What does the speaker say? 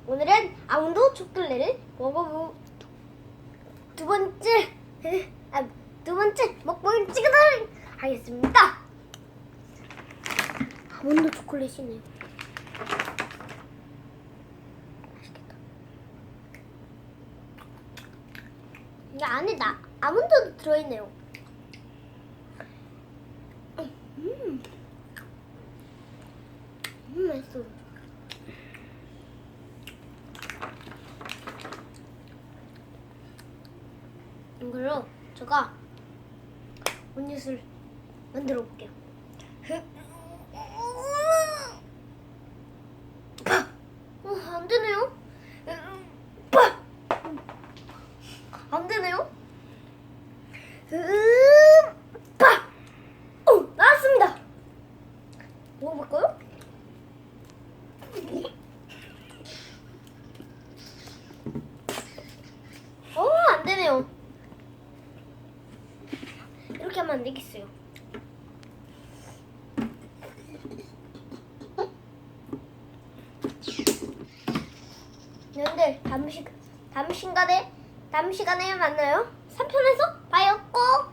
오늘은 아몬드 초콜릿을 먹어보 두 번째 먹방을 찍어도록 하겠습니다. 아몬드 초콜릿이네요. 맛있겠다. 이 안에 아몬드도 들어있네요. 맛있어. 이걸로 제가 온잇을 만들어 볼게요. 안 되네요. 안 되네요. 나왔습니다. 먹어볼까요? 안 되네요. 이렇게 하면 안 되겠어요. 여러분들 다음 시간에 만나요. 3편에서 봐요. 꼭.